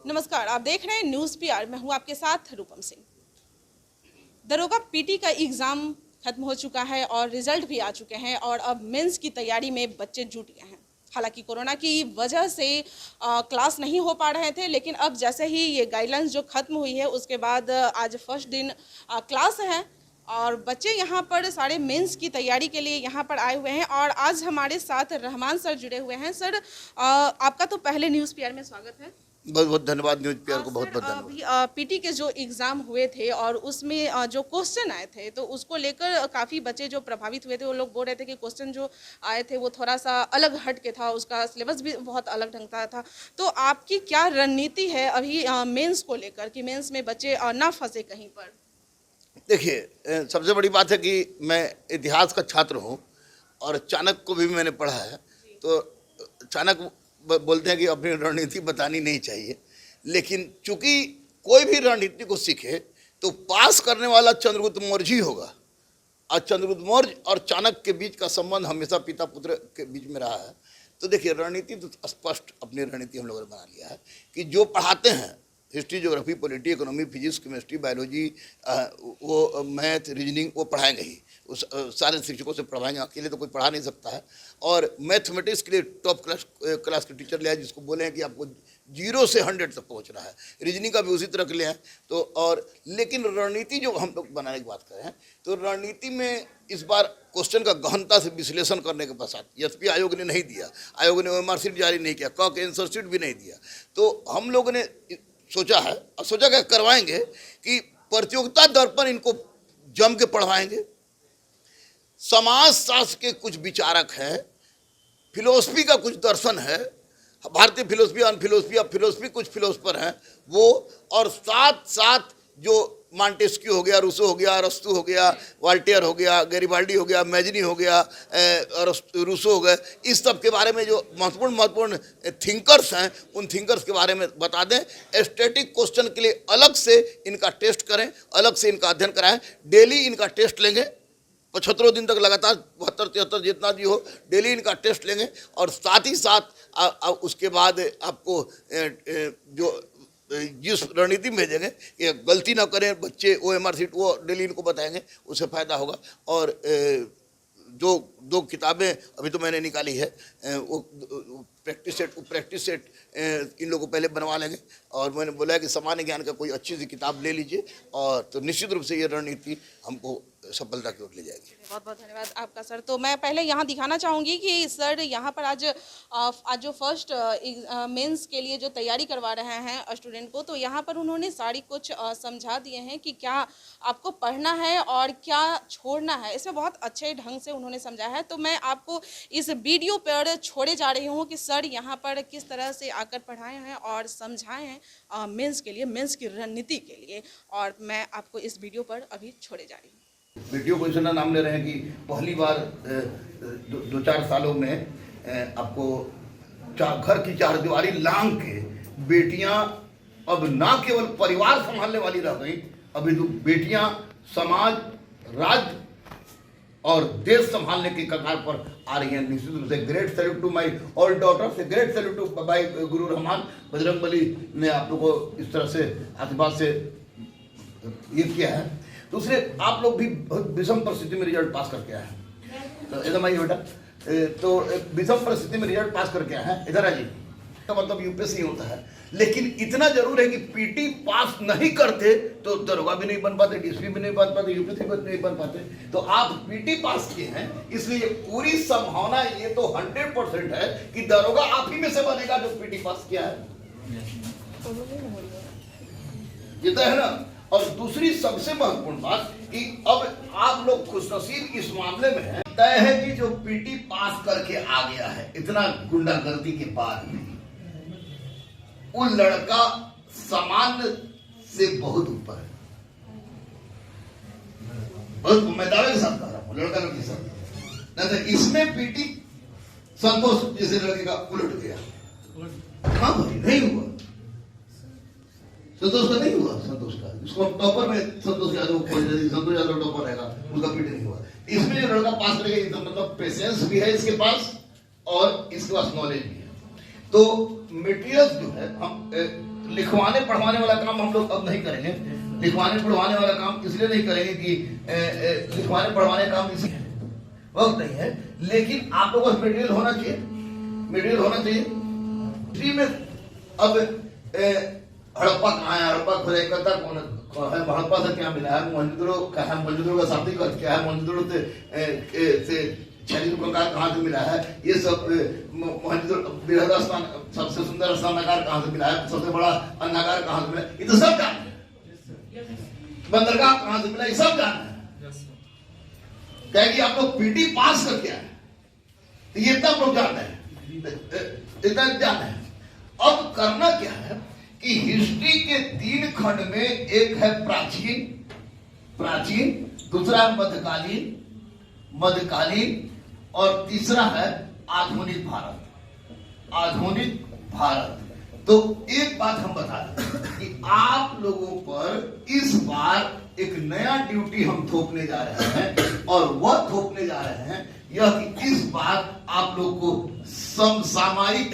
नमस्कार, आप देख रहे हैं न्यूज़ पीआर। मैं हूं आपके साथ रूपम सिंह। दरोगा पीटी का एग्ज़ाम खत्म हो चुका है और रिजल्ट भी आ चुके हैं और अब मेंस की तैयारी में बच्चे जुट गए हैं। हालांकि कोरोना की वजह से क्लास नहीं हो पा रहे थे, लेकिन अब जैसे ही ये गाइडलाइंस जो खत्म हुई है उसके बाद आज फर्स्ट दिन क्लास है और बच्चे यहाँ पर सारे मेंस की तैयारी के लिए यहाँ पर आए हुए हैं। और आज हमारे साथ रहमान सर जुड़े हुए हैं। सर, आपका तो पहले न्यूज़ पीआर में स्वागत है। बहुत बहुत धन्यवाद न्यूज पीआर को, बहुत बहुत धन्यवाद। अभी पीटी के जो एग्ज़ाम हुए थे और उसमें जो क्वेश्चन आए थे तो उसको लेकर काफ़ी बच्चे जो प्रभावित हुए थे वो लोग बोल रहे थे कि क्वेश्चन जो आए थे वो थोड़ा सा अलग हट के था, उसका सिलेबस भी बहुत अलग ढंग का था। तो आपकी क्या रणनीति है अभी मेंस को लेकर कि मेंस में बच्चे ना फंसे कहीं पर? देखिए, सबसे बड़ी बात है कि मैं इतिहास का छात्र हूँ और चाणक्य को भी मैंने पढ़ा है। तो चाणक्य बोलते हैं कि अपनी रणनीति बतानी नहीं चाहिए, लेकिन चूंकि कोई भी रणनीति को सीखे तो पास करने वाला चंद्रगुप्त मौर्य ही होगा। और चंद्रगुप्त मौर्य और चाणक्य के बीच का संबंध हमेशा पिता पुत्र के बीच में रहा है। तो देखिए, रणनीति तो स्पष्ट अपनी रणनीति हम लोगों ने बना लिया है कि जो पढ़ाते हैं history, geography, polity, economy, physics, chemistry, biology, वो मैथ, रीजनिंग वो पढ़ाएंगे ही। उस सारे शिक्षकों से पढ़ाएंगे, अकेले तो कोई पढ़ा नहीं सकता है। और मैथमेटिक्स के लिए टॉप क्लास के टीचर ले आए जिसको बोले हैं कि आपको 0 से 100 तक पहुंचना है। रीजनिंग का भी उसी तरह के ले आए। तो और लेकिन रणनीति जो हम लोग बनाने की बात कर रहे हैं, तो रणनीति में इस बार क्वेश्चन का गहनता से विश्लेषण करने के पश्चात एसपी आयोग ने नहीं दिया, आयोग ने ओएमआर शीट जारी नहीं किया, क के आंसर शीट भी नहीं दिया। तो हम लोगों ने सोचा है और सोचा क्या करवाएंगे कि प्रतियोगिता दर पर इनको जम के पढ़वाएंगे। समाज शास्त्र के कुछ विचारक हैं, फिलोसफी का कुछ दर्शन है, भारतीय फिलोसफी, अनफिलोसफी, अब फिलोसफी कुछ फिलोसफर हैं वो, और साथ साथ जो मांटेस्क्यू हो गया, रूसो हो गया, अरस्तु हो गया, वाल्टेयर हो गया, गैरिबाल्डी हो गया, मैजनी हो गया, रूसो हो गए, इस सब के बारे में जो महत्वपूर्ण थिंकर्स हैं उन थिंकर्स के बारे में बता दें। स्टैटिक क्वेश्चन के लिए अलग से इनका टेस्ट करें, अलग से इनका अध्ययन कराएं। डेली इनका टेस्ट लेंगे, 75 दिन तक लगातार 72-73 जितना भी हो, डेली इनका टेस्ट लेंगे। और साथ ही साथ उसके बाद आपको जो जिस रणनीति में भेजेंगे कि गलती ना करें बच्चे, ओएमआर शीट वो डेली इनको बताएंगे, उससे फ़ायदा होगा। और जो 2 किताबें अभी तो मैंने निकाली है, वो प्रैक्टिस सेट इन लोगों को पहले बनवा लेंगे। और मैंने बोला है कि सामान्य ज्ञान का कोई अच्छी सी किताब ले लीजिए, और तो निश्चित रूप से ये रणनीति हमको सफलता की ओर ले जाएगी। बहुत बहुत धन्यवाद आपका सर। तो मैं पहले यहाँ दिखाना चाहूँगी कि सर यहाँ पर आज जो फर्स्ट मेंस के लिए जो तैयारी करवा रहे हैं स्टूडेंट को, तो यहाँ पर उन्होंने सारी कुछ समझा दिए हैं कि क्या आपको पढ़ना है और क्या छोड़ना है। इसमें बहुत अच्छे ढंग से उन्होंने समझाया है। तो मैं आपको इस वीडियो पर छोड़े जा रही हूँ कि सर यहाँ पर किस तरह से आकर पढ़ाए हैं और समझाए हैं मेंस के लिए, मेंस की रणनीति के लिए। और मैं आपको इस वीडियो पर अभी छोड़े जा रही हूँ। वीडियो क्वेश्चन नाम ले रहे हैं कि पहली बार 2-4 सालों में आपको घर की चारदीवारी लांघ के बेटियां अब ना केवल परिवार संभालने वाली रह गई, अभी तो बेटियां समाज, राज्य और देश संभालने की कगार पर आ रही हैं। निश्चित रूप से great salute to my all daughters, great salute to by Guru Rahman. Bajrangbali ने आप लोगों को इस तरह से आशीर्वाद से ये किया है। दूसरे, आप लोग भी बहुत विषम परिस्थिति में रिजल्ट पास करके आए हैं, तो एकदम आइए बेटा, तो विषम परिस्थिति में रिजल्ट पास करके आए हैं, इधर आइए। तो मतलब यूपीएससी होता है, लेकिन इतना जरूर है कि पीटी पास नहीं करते तो दरोगा भी नहीं बन पाते, डीएसपी भी नहीं बन पाते, यूपीएससी भी नहीं बन पाते। तो आप पीटी पास किए हैं, इसलिए पूरी संभावना ये तो 100% है कि दरोगा आप ही में से बनेगा जो पीटी पास किया है, ये तो है ना। और दूसरी सबसे महत्वपूर्ण बात कि अब आप लोग खुशनसीब इस मामले में हैं, तय है कि जो पीटी पास करके आ गया है इतना गुंडागर्दी के बाद भी, वो लड़का सामान्य से बहुत ऊपर है। बहुत मैं दावे के साथ कह रहा हूं, लड़का लड़की सब नहीं तो इसमें पीटी संतोष जैसे लड़के का उलट गया। हाँ भाई, नहीं हुआ, संतोष का नहीं हुआ, संतोष का उसको टॉपर में संतोष यादव टॉपर रहेगा, उसका पीटी नहीं हुआ। इसमें जो लड़का पास करेगा तो मतलब पेशेंस भी है इसके पास और इसके पास नॉलेज भी है। तो मटेरियल्स जो है हम लिखवाने पढ़वाने वाला काम हम लोग अब नहीं करेंगे। लिखवाने पढ़वाने वाला काम इसलिए नहीं करेंगे कि लिखवाने पढ़वाने काम इसी वक्त नहीं है, लेकिन आप लोगों को मटेरियल होना चाहिए, मटेरियल होना चाहिए। फ्री में अब हड़प्पा कहाँ है, हड़प्पा खोजेकता कौन है, हड़प्पा से क्या मिला है, मोहनजोदड़ो का है, मोहनजोदड़ो का शाब्दिक अर्थ क्या है, मोहनजोदड़ो से शरीर को कहाँ से मिला है, ये सब मोहनजोदड़ो बृहद स्थान सबसे सुंदर स्नानागार कहाँ से मिला है, सबसे बड़ा अन्नागार कहाँ से मिला है, ये तो सब जानते हैं। बंदरगाह कहाँ से मिला, ये सब जानते हैं। कहेगी आप लोग पीटी पास करके आए, तो ये तब लोग जानते हैं, इतना जानते हैं। अब करना क्या है कि हिस्ट्री के 3 खंड में एक है प्राचीन, दूसरा है मध्यकालीन और तीसरा है आधुनिक भारत। तो एक बात हम बता दें कि आप लोगों पर इस बार एक नया ड्यूटी हम थोपने जा रहे हैं, और वह थोपने जा रहे हैं यह कि इस बार आप लोग को समसामयिक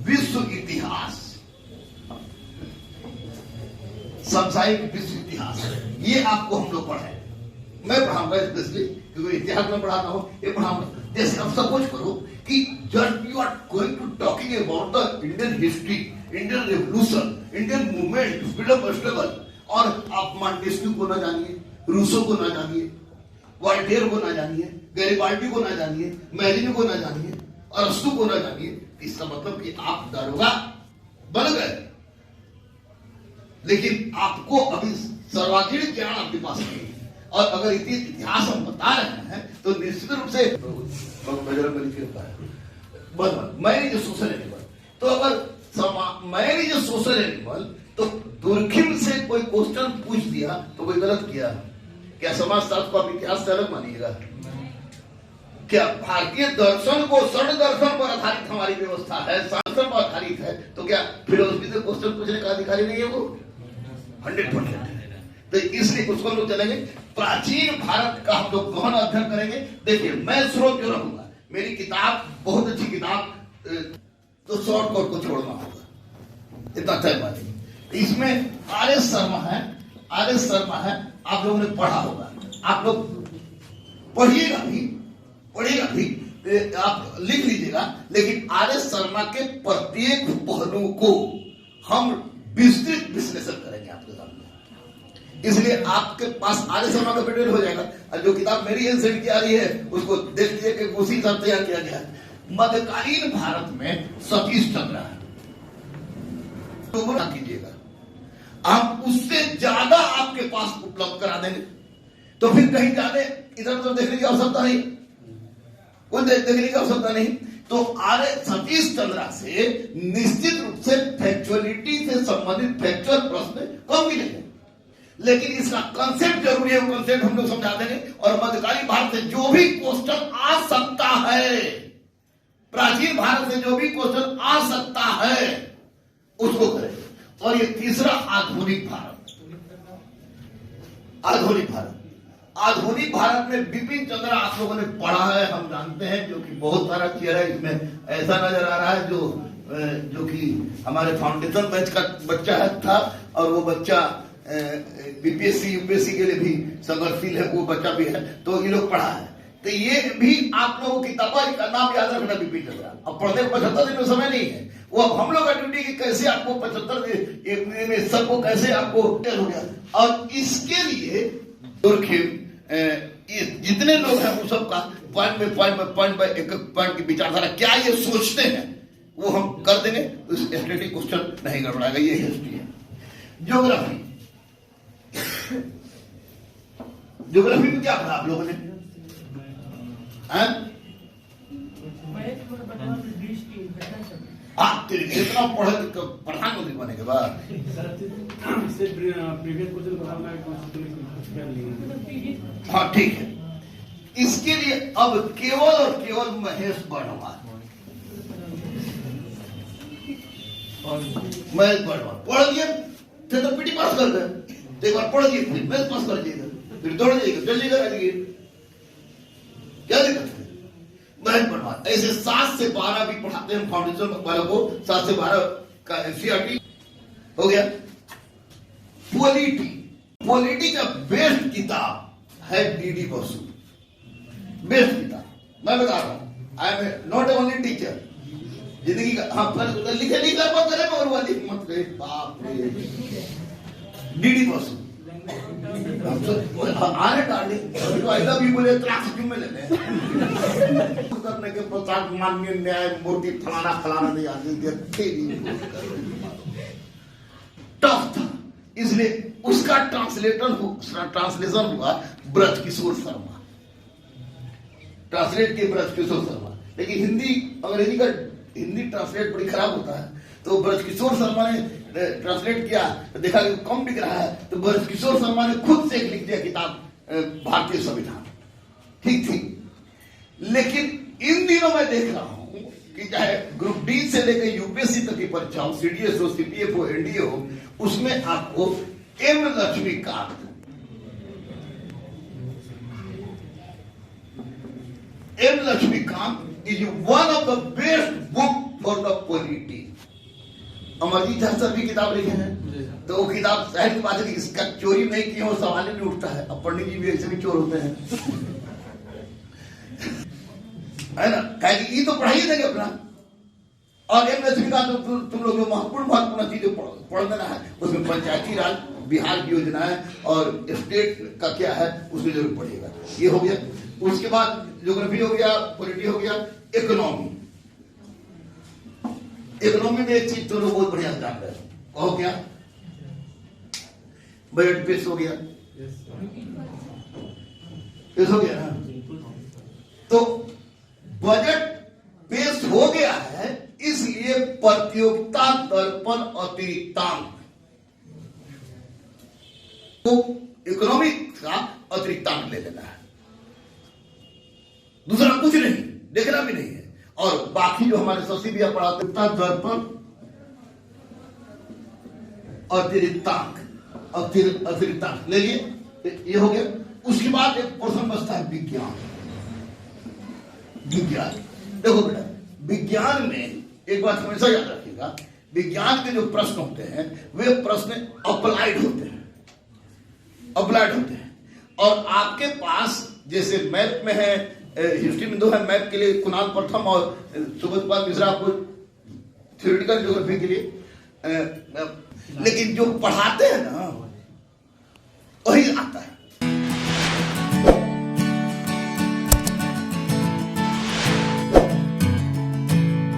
विश्व इतिहास, समसामयिक विश्व इतिहास, ये आपको हम लोग पढ़ाएंगे। मैं पढ़ाऊंगा स्पेशली, क्योंकि इतिहास में पढ़ाता हूं, ये पढ़ाऊंगा। जैसे अब सपोज करो कि just you are going to talking about the Indian history, Indian revolution, Indian movement, freedom struggle, और आप मॉन्टेस्क्यू को ना जानिए, रूसो को ना जानिए, वॉल्टेयर को ना जानिए, गैरिबाल्डी को ना जानिए, मैलिनी को ना जानिए, अरस्तु को ना जानिए, इसका मतलब कि आप दारोगा बन गए, लेकिन आपको अभी सर्वांगीण ज्ञान आपके पास नहीं है। और अगर इतिहास हम बता रहे हैं तो निश्चित रूप से मैंने जो सोशल एनिमल, तो अगर मैंने जो सोशल एनिमल, तो दुर्खिम से कोई क्वेश्चन पूछ दिया तो कोई गलत किया, क्या समाजशास्त्र को आप इतिहास से अलग मानिएगा? क्या भारतीय दर्शन को स्वर्ण दर्शन पर आधारित हमारी व्यवस्था है, शासन पर आधारित है, तो क्या फिलोसफी से क्वेश्चन पूछने का अधिकारी नहीं है वो? 100%। तो इसलिए उसको हम लोग चलेंगे। प्राचीन भारत का हम लोग गहन अध्ययन करेंगे। देखिए, मैं स्रोत जो रहूंगा, मेरी किताब बहुत अच्छी किताब, तो शॉर्ट कोट को छोड़ना होगा, इतना तय बात है। इसमें आर.एस. शर्मा है, आप लोगों ने पढ़ा होगा, आप लोग पढ़िएगा भी, आप लिख लीजिएगा। लेकिन आर.एस. शर्मा के प्रत्येक पहलू को हम विस्तृत विश्लेषण करेंगे आपके सामने। इसलिए आपके पास आर.एस. शर्मा का मटेरियल हो जाएगा, और जो किताब मेरी एंसेंट की आ रही है उसको देख लीजिए कि उसी हिसाब से तैयार किया गया है। मध्यकालीन भारत में सतीश चंद्र है, तो वो ना कीजिएगा, हम उससे ज्यादा आपके पास उपलब्ध करा देंगे। तो फिर कहीं जाने इधर उधर देखने की आवश्यकता नहीं, कोई देखने की आवश्यकता नहीं। तो सतीश चंद्रा से निश्चित रूप से फैक्चुअलिटी से संबंधित फैक्चुअल प्रश्न कम मिलेंगे, लेकिन इसका कंसेप्ट जरूरी है, वो कंसेप्ट हम लोग समझा देंगे। और मध्यकालीन भारत से जो भी क्वेश्चन आ सकता है, प्राचीन भारत से जो भी क्वेश्चन आ सकता है, उसको करेंगे। और ये तीसरा आधुनिक भारत में बिपिन चंद्र आप लोगों ने पढ़ा है, हम जानते हैं, जो कि बहुत सारा चेहरा इसमें ऐसा नजर आ रहा है जो कि हमारे फाउंडेशन बैच का बच्चा था, और वो बच्चा बीपीएससी यूपीएससी के लिए भी संघर्षशील है, वो बच्चा भी है, तो ये लोग पढ़ा है। तो ये भी आप लोगों की किताब का नाम याद रखना, बिपिन चंद्रा। अब पढ़ने को 75 दिन में समय नहीं है, वो अब हम लोग का ड्यूटी कि कैसे आपको 75 दिन में सबको कैसे आपको हो गया। और इसके लिए दुर्खिम जितने लोग हैं वो सबका पॉइंट बाय एक पॉइंट की विचारधारा क्या ये सोचते हैं वो हम कर देंगे। तो स्टैटिस्टिक क्वेश्चन नहीं गड़बड़ाएगा, ये हिस्ट्री है। ज्योग्राफी में क्या पढ़ा आप लोगों ने? इतना पढ़े प्रधानमंत्री बने के बाद हाँ ठीक है। इसके लिए अब केवल और केवल महेश वर्णवाल पढ़ दिए थे तो पीटी पास कर गए, तो एक बार पढ़ दिए फिर मैथ पास कर दिएगा, फिर दौड़ जाइएगा, चल जाइएगा, क्या दिक्कत है? महेश वर्णवाल ऐसे 7 से 12 भी पढ़ाते हैं फाउंडेशन वालों को, 7 से 12 का एनसीईआरटी हो गया। पॉलिटी का बेस्ट किताब है डीडी बसु, बेस्ट किताब मैं बता रहा हूं। I am not only teacher, जिंदगी का हाँ लिखे मत करे मगर वाली मत करे, बाप रे। डीडी बसु आने डार्लिंग ऐसा भी बोले त्रास में ले ले करने के पश्चात माननीय न्याय मूर्ति फलाना फलाना नहीं आती टफ था, इसलिए उसका ट्रांसलेशन हुआ ब्रजकिशोर शर्मा, ट्रांसलेट किए ब्रजकिशोर शर्मा। लेकिन अंग्रेजी का हिंदी ट्रांसलेट बड़ी खराब होता है, तो ब्रजकिशोर शर्मा ने ट्रांसलेट किया, देखा कि कम बिक रहा है, तो ब्रजकिशोर शर्मा ने खुद से लिख दिया किताब भारतीय संविधान, ठीक थी। लेकिन इन दिनों मैं देख रहा हूं कि चाहे ग्रुप डी से लेकर यूपीएससी तक की परीक्षा हो, सीडीएस हो, सीपीएफ हो, एनडीए हो, उसमें आपको M Laxmikant is one of the best book for the polity. Amarjeet Jha sir भी किताब लिखे हैं, तो वो किताब जाहिर की बात है कि इसका चोरी नहीं की हो सवाल ही नहीं उठता है। अब पंडित जी भी ऐसे भी चोर होते हैं है ना, ये तो पढ़ाई देंगे अपना। और एम लक्ष्मीकांत तुम लोग जो महत्वपूर्ण चीजें पढ़ देना है, उसमें पंचायती राज, बिहार की योजना है और स्टेट का क्या है उसमें जरूर पढ़ेगा। ये हो गया। उसके बाद ज्योग्राफी हो गया, पॉलिटी हो गया, इकोनॉमी में एक चीज तो लोग बहुत बढ़िया जान रहे हैं, कहो क्या? बजट पेश हो गया, पेश हो गया ना। तो बजट पेश हो गया है, इसलिए प्रतियोगिता दर्पण अतिरिक्तांक, तो इकोनॉमिक का अतिरिक्तांक ले लेना है, दूसरा कुछ नहीं, देखना भी नहीं है। और बाकी जो हमारे शशि भैया पढ़ाते दर्पण अतिरिक्तांक ले लिए, ये हो गया। उसके बाद एक पोर्शन बचता है विज्ञान। देखो बेटा, विज्ञान में एक बात हमेशा याद रखिएगा, विज्ञान के जो प्रश्न होते हैं वे प्रश्न अप्लाइड होते हैं, और आपके पास जैसे मैथ में है, हिस्ट्री में 2 है, मैथ के लिए कुणाल प्रथम और सुबोध कुमार मिश्रा आपको थ्योरेटिकल ज्योग्राफी के लिए, लेकिन जो पढ़ाते हैं ना वही आता है।